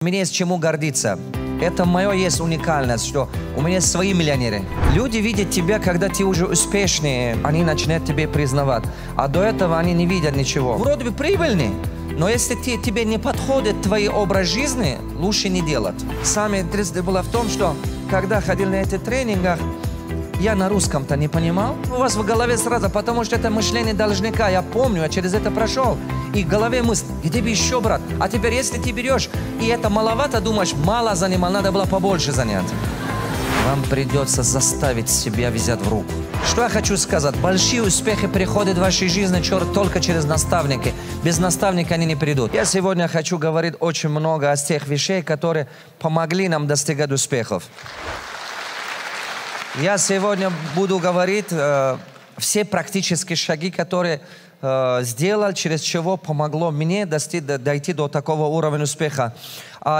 У меня есть чему гордиться. Это мое есть уникальность, что у меня есть свои миллионеры. Люди видят тебя, когда ты уже успешный, они начинают тебя признавать. А до этого они не видят ничего. Вроде бы прибыльный, но если тебе не подходит твой образ жизни, лучше не делать. Самое интересное было в том, что когда ходил на эти тренингах, я на русском-то не понимал. У вас в голове сразу, потому что это мышление должника. Я помню, я через это прошел. И в голове мысль, где бы еще, брат? А теперь, если ты берешь, и это маловато, думаешь, мало занимал, надо было побольше занять. Вам придется заставить себя взять в руку. Что я хочу сказать? Большие успехи приходят в вашей жизни только через наставники. Без наставника они не придут. Я сегодня хочу говорить очень много о тех вещах, которые помогли нам достигать успехов. Я сегодня буду говорить все практические шаги, которые сделал, через чего помогло мне дойти до такого уровня успеха.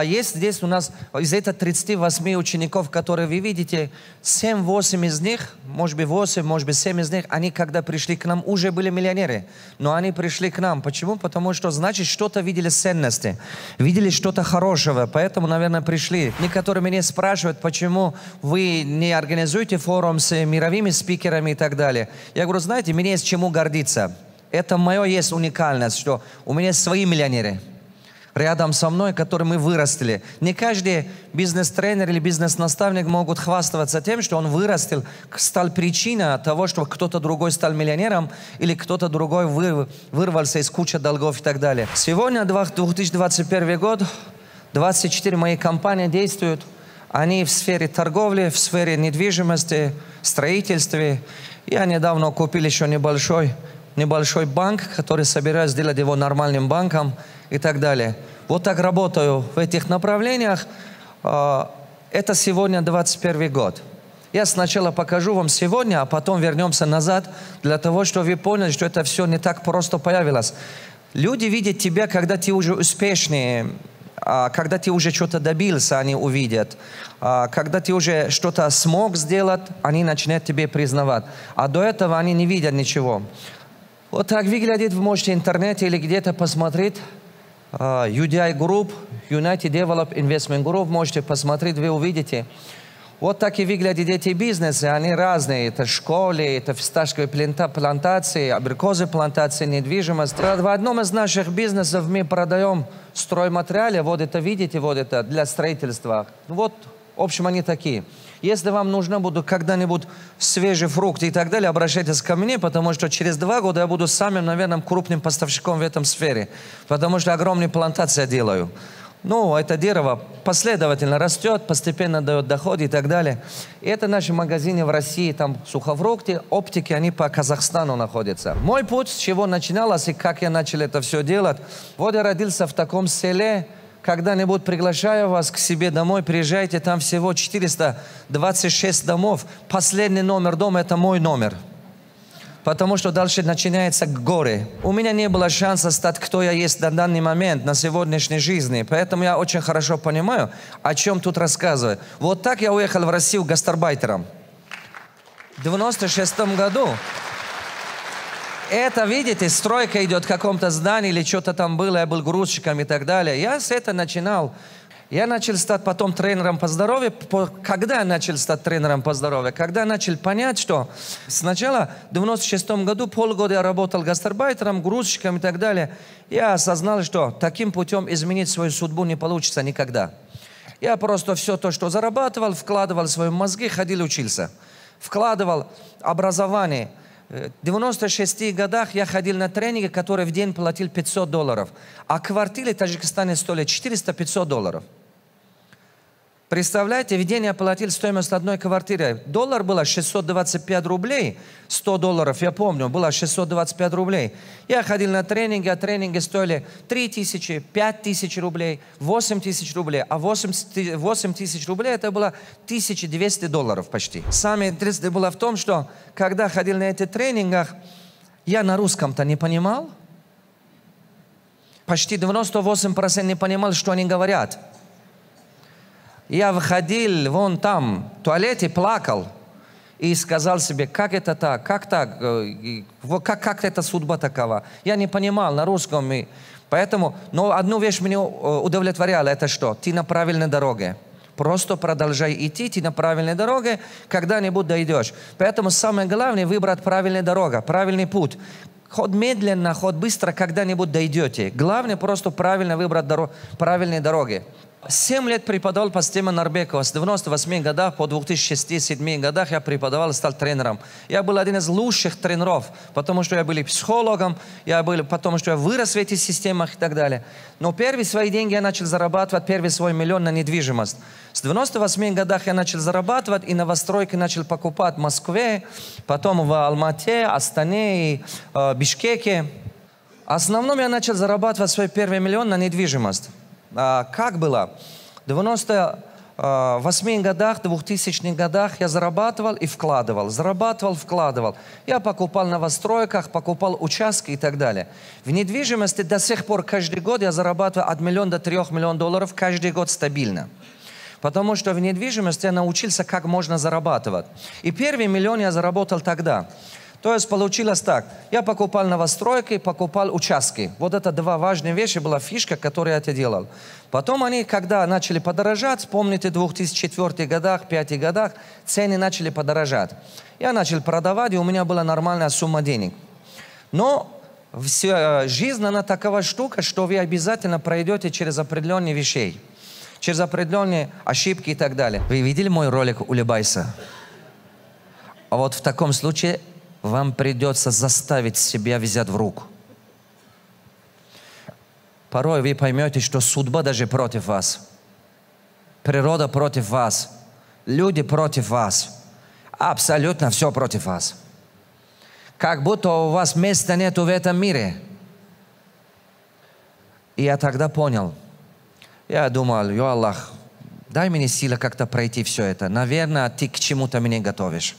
Есть здесь у нас из этих 38 учеников, которые вы видите, 7-8 из них, может быть 8, может быть 7 из них, они когда пришли к нам, уже были миллионеры. Но они пришли к нам. Почему? Потому что, значит, что-то видели ценности, видели что-то хорошего, поэтому, наверное, пришли. Некоторые меня спрашивают, почему вы не организуете форум с мировыми спикерами и так далее. Я говорю, знаете, мне есть чему гордиться. Это мое есть уникальность, что у меня есть свои миллионеры рядом со мной, которые мы вырастили. Не каждый бизнес-тренер или бизнес-наставник могут хвастаться тем, что он вырастил, стал причиной того, что кто-то другой стал миллионером или кто-то другой вырвался из кучи долгов и так далее. Сегодня, 2021 год, 24 мои компании действуют. Они в сфере торговли, в сфере недвижимости, строительства. Я недавно купил еще небольшой банк, который собираюсь сделать его нормальным банком и так далее. Вот так работаю в этих направлениях. Это сегодня 21 год. Я сначала покажу вам сегодня, а потом вернемся назад, для того, чтобы вы поняли, что это все не так просто появилось. Люди видят тебя, когда ты уже успешный, когда ты уже что-то добился, они увидят. Когда ты уже что-то смог сделать, они начинают тебя признавать. А до этого они не видят ничего. Вот так выглядит, вы можете в интернете или где-то посмотреть. UDI Group, United Develop Investment Group, можете посмотреть, вы увидите. Вот так и выглядят эти бизнесы, они разные. Это школы, это фисташковые плантации, абрикозы плантации, недвижимость. В одном из наших бизнесов мы продаем стройматериалы, вот это видите, вот это для строительства. Вот, в общем, они такие. Если вам нужно будут когда-нибудь свежие фрукты и так далее, обращайтесь ко мне, потому что через 2 года я буду самым, наверное, крупным поставщиком в этом сфере, потому что огромные плантации делаю. Ну, это дерево последовательно растет, постепенно дает доход и так далее. И это наши магазины в России, там сухофрукты, оптики, они по Казахстану находятся. Мой путь, с чего начиналось и как я начал это все делать. Вот я родился в таком селе. Когда-нибудь приглашаю вас к себе домой, приезжайте, там всего 426 домов. Последний номер дома – это мой номер. Потому что дальше начинаются горы. У меня не было шанса стать, кто я есть на данный момент, на сегодняшней жизни. Поэтому я очень хорошо понимаю, о чем тут рассказываю. Вот так я уехал в Россию гастарбайтером. В 96 году. Это, видите, стройка идет в каком-то здании или что-то там было, я был грузчиком и так далее. Я с этого начинал. Я начал стать потом тренером по здоровью. Когда я начал стать тренером по здоровью? Когда я начал понять, что сначала в 96 году полгода я работал гастарбайтером, грузчиком и так далее. Я осознал, что таким путем изменить свою судьбу не получится никогда. Я просто все то, что зарабатывал, вкладывал в свои мозги, ходил и учился. Вкладывал образование. В 96 годах я ходил на тренинги, которые в день платил $500. А квартиры в Таджикистане стоили $400-500. Представляете, в день я платил стоимость одной квартиры. Доллар было 625 рублей, $100, я помню, было 625 рублей. Я ходил на тренинги, а тренинги стоили 3000, 5000 рублей, 8000 рублей. А 8000 рублей это было $1200 почти. Самое интересное было в том, что когда ходил на эти тренингах, я на русском-то не понимал. Почти 98% не понимал, что они говорят. Я выходил вон там, в туалете, плакал и сказал себе, как это так, как так, как эта судьба такова. Я не понимал на русском. Поэтому, но одну вещь меня удовлетворяла, это что? Ты на правильной дороге. Просто продолжай идти, ты на правильной дороге, когда-нибудь дойдешь. Поэтому самое главное выбрать правильную дорогу, правильный путь. Хоть медленно, хоть быстро, когда-нибудь дойдете. Главное просто правильно выбрать правильные дороги. 7 лет преподавал по системе Нарбекова. С 98 годах по 2006-2007 годах я преподавал и стал тренером. Я был один из лучших тренеров, потому что я был психологом, потому что я вырос в этих системах и так далее. Но первые свои деньги я начал зарабатывать, первый свой миллион на недвижимость. С 98 годах я начал зарабатывать и новостройки начал покупать в Москве, потом в Алмате, Астане и Бишкеке. В основном я начал зарабатывать свой первый миллион на недвижимость. Как было? В 98 годах, 2000-х годах я зарабатывал и вкладывал. Зарабатывал, вкладывал. Я покупал в новостройках, покупал участки и так далее. В недвижимости до сих пор каждый год я зарабатываю от 1 миллиона до 3 миллионов долларов каждый год стабильно. Потому что в недвижимости я научился, как можно зарабатывать. И первый миллион я заработал тогда. То есть получилось так. Я покупал новостройки, покупал участки. Вот это два важные вещи, была фишка, которую я это делал. Потом они, когда начали подорожать, помните, в 2004 годах, 2005 годах, цены начали подорожать. Я начал продавать, и у меня была нормальная сумма денег. Но жизнь, она такова штука, что вы обязательно пройдете через определенные вещи. Через определенные ошибки и так далее. Вы видели мой ролик «Улыбайся»? А вот в таком случае вам придется заставить себя взять в руку. Порой вы поймете, что судьба даже против вас. Природа против вас. Люди против вас. Абсолютно все против вас. Как будто у вас места нету в этом мире. И я тогда понял. Я думал, «Йо Аллах, дай мне силы как-то пройти все это. Наверное, ты к чему-то меня готовишь.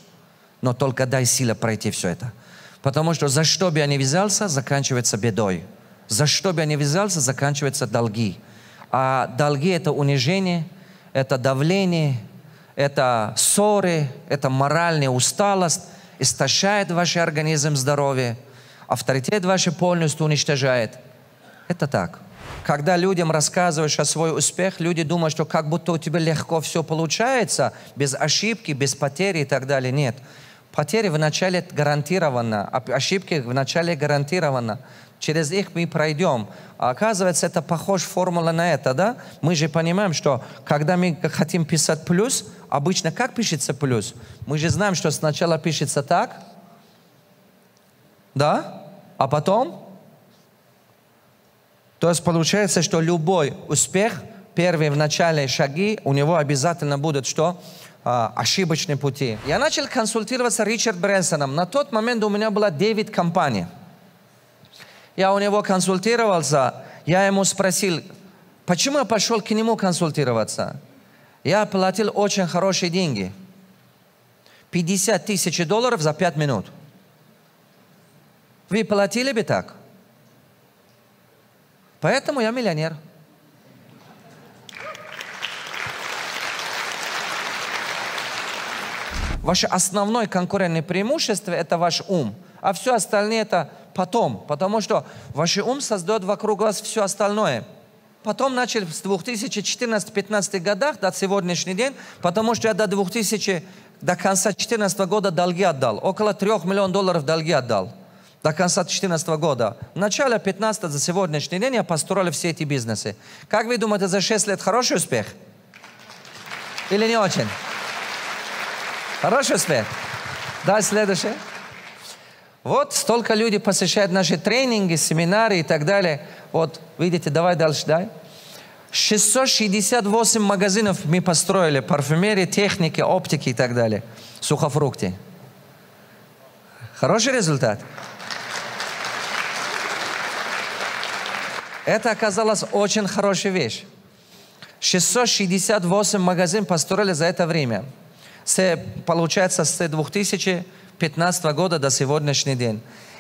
Но только дай силы пройти все это. Потому что за что бы я ни взялся, заканчивается бедой. За что бы я ни взялся, заканчиваются долги. А долги – это унижение, это давление, это ссоры, это моральная усталость, истощает ваш организм, здоровье, авторитет ваш полностью уничтожает. Это так. Когда людям рассказываешь о свой успех, люди думают, что как будто у тебя легко все получается, без ошибки, без потери и так далее. Нет. Потери вначале гарантированы, ошибки вначале гарантированы. Через их мы пройдем. А оказывается, это похожа формула на это, да? Мы же понимаем, что когда мы хотим писать плюс, обычно как пишется плюс? Мы же знаем, что сначала пишется так, да? А потом? То есть получается, что любой успех, первые в начале шаги, у него обязательно будут что? Ошибочные пути. Я начал консультироваться с Ричардом Брэнсоном. На тот момент у меня было 9 компаний. Я у него консультировался. Я ему спросил, почему я пошел к нему консультироваться? Я платил очень хорошие деньги. $50 000 за 5 минут. Вы платили бы так? Поэтому я миллионер. Ваше основное конкурентное преимущество – это ваш ум. А все остальное – это потом. Потому что ваш ум создает вокруг вас все остальное. Потом начали с 2014-2015 годах до сегодняшний день, потому что я до конца 2014 года долги отдал. Около 3 миллионов долларов долги отдал. До конца 2014 года. В начале 2015 за сегодняшний день я построил все эти бизнесы. Как вы думаете, за 6 лет хороший успех? Или не очень? Хороший успех? Да, следующее. Вот столько людей посещают наши тренинги, семинары и так далее. Вот, видите, давай дальше, дай. 668 магазинов мы построили. Парфюмерии, техники, оптики и так далее. Сухофрукты. Хороший результат? Это оказалось очень хорошая вещь. 668 магазинов построили за это время. Получается, с 2015 года до сегодняшнего дня.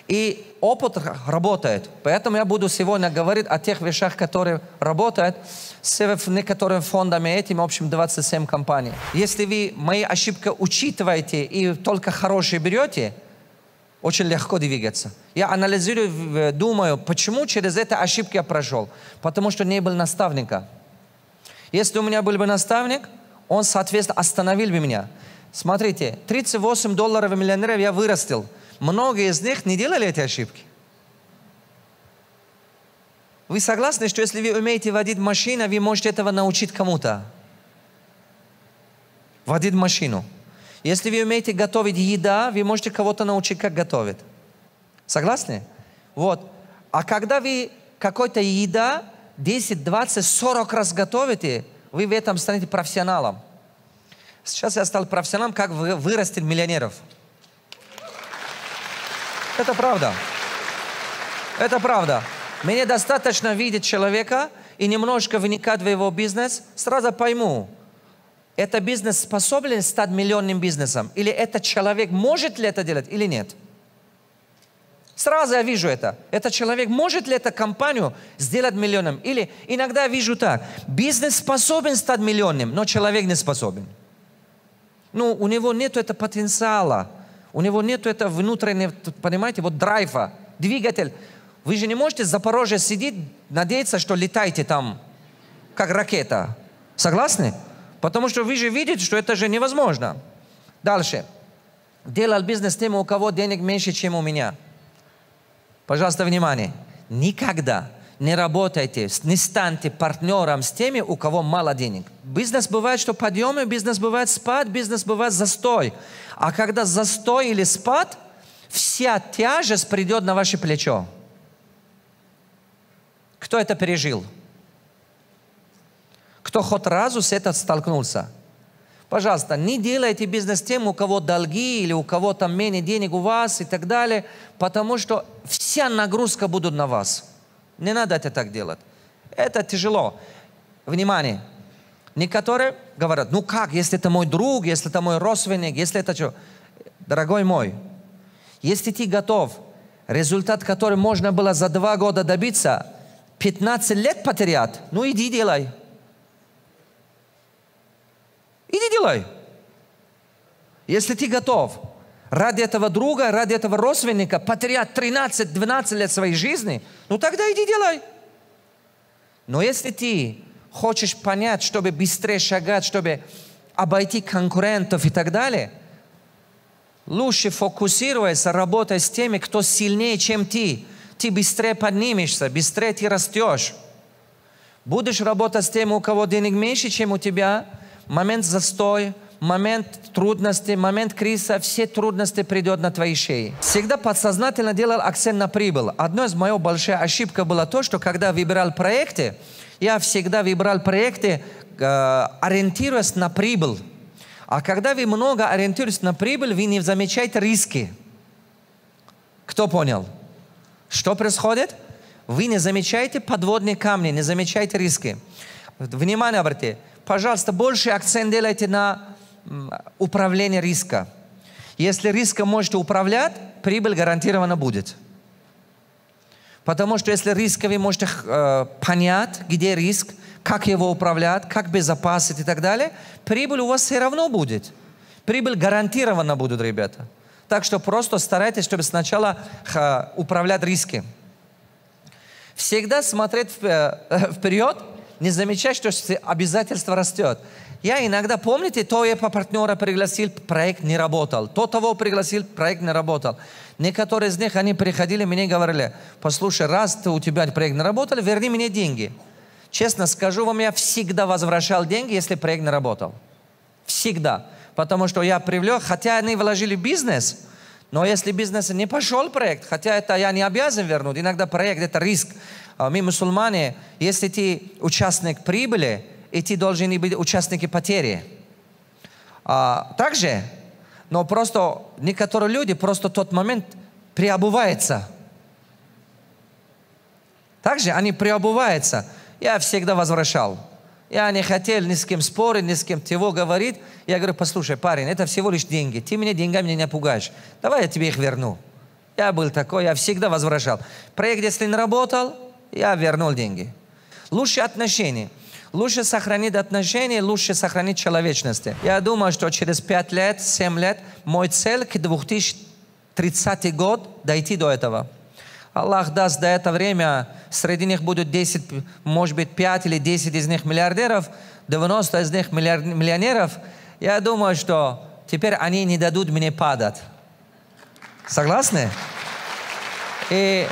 И опыт работает. Поэтому я буду сегодня говорить о тех вещах, которые работают с некоторыми фондами этими, в общем, 27 компаний. Если вы мои ошибки учитываете и только хорошие берете, очень легко двигаться. Я анализирую, думаю, почему через это ошибки я прошел. Потому что не был наставника. Если у меня был бы наставник, он, соответственно, остановил бы меня. Смотрите, $38 миллионеров я вырастил. Многие из них не делали эти ошибки. Вы согласны, что если вы умеете водить машину, вы можете этого научить кому-то? Водить машину. Если вы умеете готовить еду, вы можете кого-то научить, как готовить. Согласны? Вот. А когда вы какой-то еда 10, 20, 40 раз готовите, вы в этом станете профессионалом. Сейчас я стал профессионалом, как вырастить миллионеров. Это правда. Это правда. Мне достаточно видеть человека и немножко вникать в его бизнес, сразу пойму, это бизнес способен стать миллионным бизнесом, или этот человек может ли это делать, или нет. Сразу я вижу это. Этот человек может ли эту компанию сделать миллионом, или иногда я вижу так, бизнес способен стать миллионным, но человек не способен. Ну, у него нет этого потенциала, у него нет этого внутреннего, понимаете, вот драйва, двигатель. Вы же не можете в Запорожье сидеть, надеяться, что летаете там, как ракета. Согласны? Потому что вы же видите, что это же невозможно. Дальше. Делал бизнес тем, у кого денег меньше, чем у меня. Пожалуйста, внимание. Никогда не работайте, не станьте партнером с теми, у кого мало денег. Бизнес бывает, что подъемы, бизнес бывает спад, бизнес бывает застой. А когда застой или спад, вся тяжесть придет на ваше плечо. Кто это пережил? Кто хоть разу с этим столкнулся? Пожалуйста, не делайте бизнес тем, у кого долги или у кого там менее денег у вас и так далее, потому что вся нагрузка будет на вас. Не надо это так делать. Это тяжело. Внимание. Некоторые говорят, ну как, если это мой друг, если это мой родственник, если это что? Дорогой мой, если ты готов, результат, который можно было за 2 года добиться, 15 лет потерять, ну иди делай. Иди делай. Если ты готов ради этого друга, ради этого родственника потерять 13-12 лет своей жизни, ну тогда иди делай. Но если ты хочешь понять, чтобы быстрее шагать, чтобы обойти конкурентов и так далее, лучше фокусируйся, работай с теми, кто сильнее, чем ты. Ты быстрее поднимешься, быстрее ты растешь. Будешь работать с теми, у кого денег меньше, чем у тебя, момент застой, момент трудностей, момент кризиса, все трудности придут на твои шеи. Всегда подсознательно делал акцент на прибыль. Одной из моих больших ошибок было то, что когда выбирал проекты, я всегда выбирал проекты, ориентируясь на прибыль. А когда вы много ориентируетесь на прибыль, вы не замечаете риски. Кто понял? Что происходит? Вы не замечаете подводные камни, не замечаете риски. Внимание обратите. Пожалуйста, больше акцент делайте на управление риска. Если риском можете управлять, прибыль гарантированно будет. Потому что если риски вы можете понять, где риск, как его управлять, как безопасить и так далее, прибыль у вас все равно будет. Прибыль гарантированно будет, ребята. Так что просто старайтесь, чтобы сначала управлять риски. Всегда смотреть вперед, не замечать, что обязательство растет. Я иногда, помните, то я по партнера пригласил, проект не работал. То того пригласил, проект не работал. Некоторые из них, они приходили, мне говорили, послушай, раз у тебя проект не работал, верни мне деньги. Честно скажу вам, я всегда возвращал деньги, если проект не работал. Всегда. Потому что я привлек, хотя они вложили в бизнес, но если бизнес не пошел проект, хотя это я не обязан вернуть, иногда проект это риск. Мы мусульмане, если ты участник прибыли, и ты должен быть участником потери. Также, но просто некоторые люди просто в тот момент приобуваются. Также они приобуваются. Я всегда возвращал. Я не хотел ни с кем спорить, ни с кем его говорить. Я говорю, послушай, парень, это всего лишь деньги. Ты меня деньгами не напугаешь. Давай я тебе их верну. Я был такой, я всегда возвращал. Проект, если не работал, я вернул деньги. Лучше отношения. Лучше сохранить отношения, лучше сохранить человечность. Я думаю, что через 5 лет, 7 лет, мой цель к 30-й год дойти до этого. Аллах даст, до этого время среди них будут 10, может быть 5 или 10 из них миллиардеров, 90 из них миллионеров. Я думаю, что теперь они не дадут мне падать. Согласны? И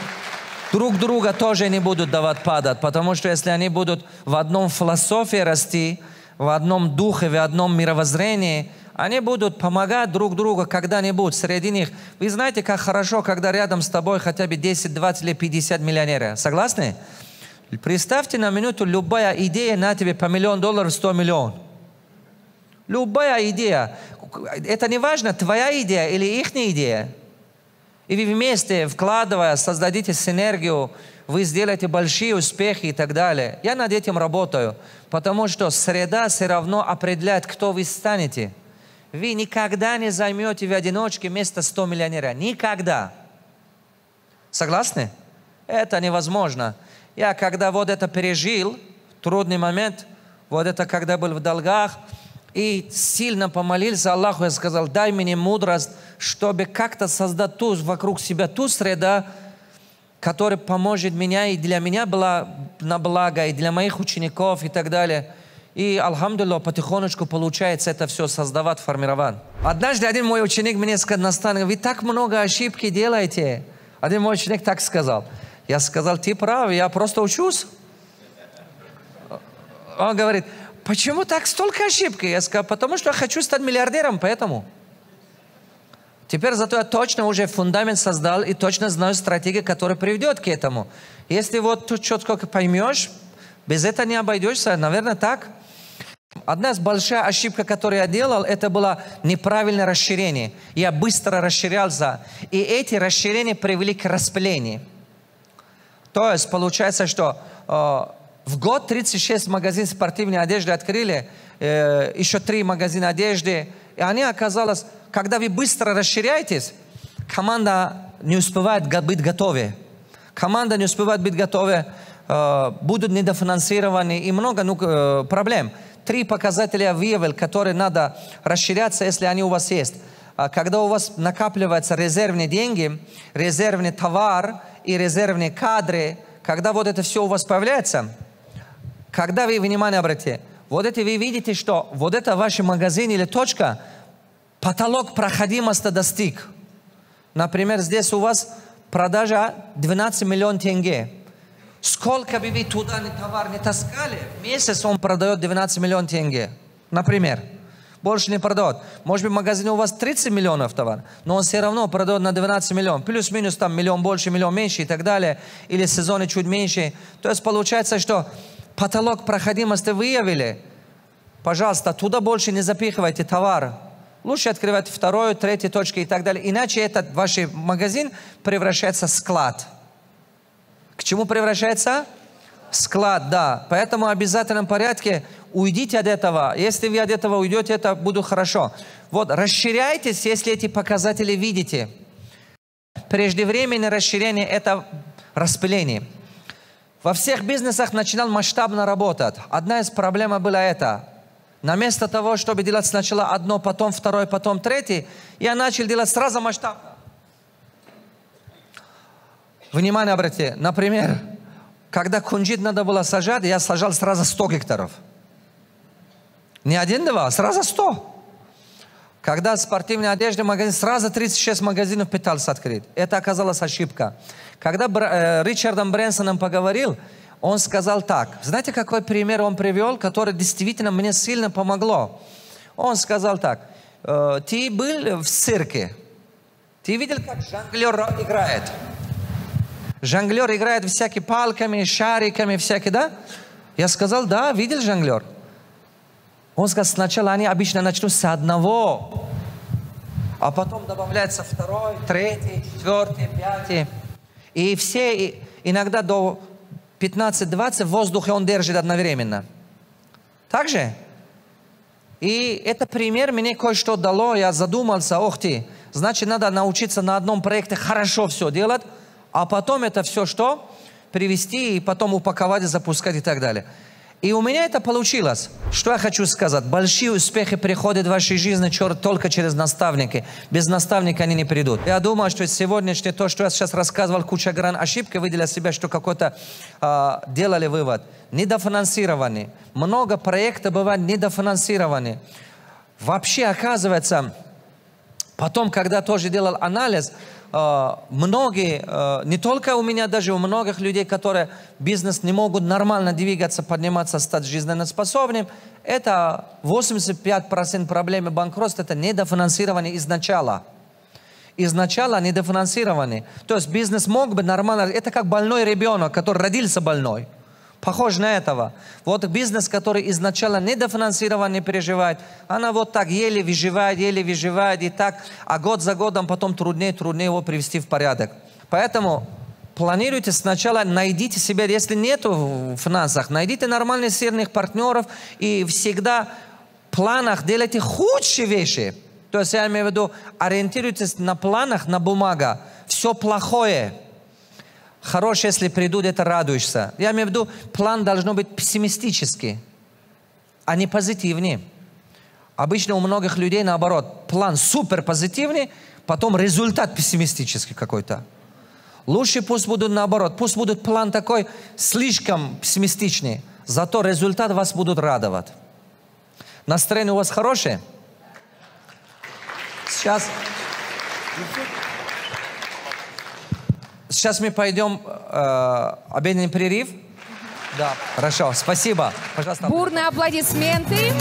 друг друга тоже не будут давать падать, потому что если они будут в одном философии расти, в одном духе, в одном мировоззрении, они будут помогать друг другу когда-нибудь среди них. Вы знаете, как хорошо, когда рядом с тобой хотя бы 10, 20 или 50 миллионеров. Согласны? Представьте на минуту, любая идея на тебе по $1 миллион, 100 миллионов. Любая идея. Это не важно, твоя идея или их идея. И вы вместе, вкладывая, создадите синергию, вы сделаете большие успехи и так далее. Я над этим работаю, потому что среда все равно определяет, кто вы станете. Вы никогда не займете в одиночке место 100 миллионера. Никогда. Согласны? Это невозможно. Я когда вот это пережил, трудный момент, вот это когда был в долгах, и сильно помолился Аллаху, я сказал, дай мне мудрость, чтобы как-то создать вокруг себя ту среду, которая поможет меня и для меня была на благо, и для моих учеников и так далее. И, алхамдулилlah, потихонечку получается это все создавать, формировать. Однажды один мой ученик мне сказал, наставник, вы так много ошибки делаете. Один мой ученик так сказал. Я сказал, ты прав, я просто учусь. Он говорит, почему так столько ошибок? Я сказал, потому что я хочу стать миллиардером, поэтому. Теперь зато я точно уже фундамент создал и точно знаю стратегию, которая приведет к этому. Если вот тут четко поймешь, без этого не обойдешься, наверное, так. Одна из больших ошибок, которую я делал, это было неправильное расширение. Я быстро расширялся, и эти расширения привели к распылению. То есть получается, что в год 36 магазинов спортивной одежды открыли, еще 3 магазина одежды, и они оказалось, когда вы быстро расширяетесь, команда не успевает быть готовой. Команда не успевает быть готовой, будут недофинансированы и много проблем. 3 показателя я выявил, которые надо расширяться, если они у вас есть. Когда у вас накапливаются резервные деньги, резервный товар и резервные кадры, когда вот это все у вас появляется, когда вы внимание обратите, вот это вы видите, что вот это ваш магазин или точка, потолок проходимости достиг. Например, здесь у вас продажа 12 миллионов тенге. Сколько бы вы туда товар не таскали, в месяц он продает 12 миллионов тенге. Например. Больше не продает. Может быть, в магазине у вас 30 миллионов товар, но он все равно продает на 12 миллионов. Плюс-минус там миллион больше, миллион меньше и так далее. Или сезоны чуть меньше. То есть получается, что потолок проходимости выявили. Пожалуйста, туда больше не запихивайте товар. Лучше открывать 2-ю, 3-ю точки и так далее. Иначе этот ваш магазин превращается в склад. К чему превращается? Склад, да. Поэтому в обязательном порядке уйдите от этого. Если вы от этого уйдете, это будет хорошо. Вот, расширяйтесь, если эти показатели видите. Преждевременное расширение – это распыление. Во всех бизнесах начинал масштабно работать. Одна из проблем была это. Вместо того, чтобы делать сначала одно, потом второе, потом третье, я начал делать сразу масштабно. Внимание обратите. Например, когда кунжит надо было сажать, я сажал сразу 100 гектаров. Не 1-2, сразу 100. Когда спортивная одежда магазин, сразу 36 магазинов пытался открыть. Это оказалась ошибка. Когда Ричардом Брэнсоном поговорил, он сказал так. Знаете, какой пример он привел, который действительно мне сильно помогло? Он сказал так. Ты был в цирке. Ты видел, как жонглер играет? Жонглер играет всякими палками, шариками, всякие, да? Я сказал, да, видел жонглер. Он сказал, сначала они обычно начнут с одного, а потом добавляется 2-й, 3-й, 4-й, 5-й. И все иногда до 15-20 в воздухе он держит одновременно. Так же? И это пример мне кое-что дало, я задумался, ох ты, значит, надо научиться на одном проекте хорошо все делать, а потом это все что? Привести и потом упаковать, запускать и так далее. И у меня это получилось. Что я хочу сказать? Большие успехи приходят в вашей жизни только через наставники. Без наставника они не придут. Я думаю, что сегодняшнее, то, что я сейчас рассказывал, куча ошибок, вы для себя, что какой-то делали вывод. Недофинансирование. Много проектов бывает недофинансирование. Вообще, оказывается, потом, когда тоже делал анализ, многие, не только у меня, даже у многих людей, которые бизнес не могут нормально двигаться, подниматься, стать жизнеспособным, это 85% проблемы банкротства, это недофинансирование изначала. Изначально недофинансирование. То есть бизнес мог бы нормально, это как больной ребенок, который родился больной. Похож на этого. Вот бизнес, который изначально недофинансирование переживает, она вот так еле выживает, и так, а год за годом потом труднее его привести в порядок. Поэтому планируйте сначала, найдите себе, если нету в финансах, найдите нормальных сильных партнеров и всегда в планах делайте худшие вещи. То есть я имею в виду, ориентируйтесь на планах, на бумага, все плохое. Хорошее, если придут, это радуешься. Я имею в виду, план должен быть пессимистический, а не позитивный. Обычно у многих людей наоборот. План супер позитивный, потом результат пессимистический какой-то. Лучше пусть будут наоборот. Пусть будет план такой слишком пессимистичный, зато результат вас будут радовать. Настроение у вас хорошее? Сейчас мы пойдем обеденный перерыв. Да, хорошо, спасибо. Пожалуйста. Бурные аплодисменты.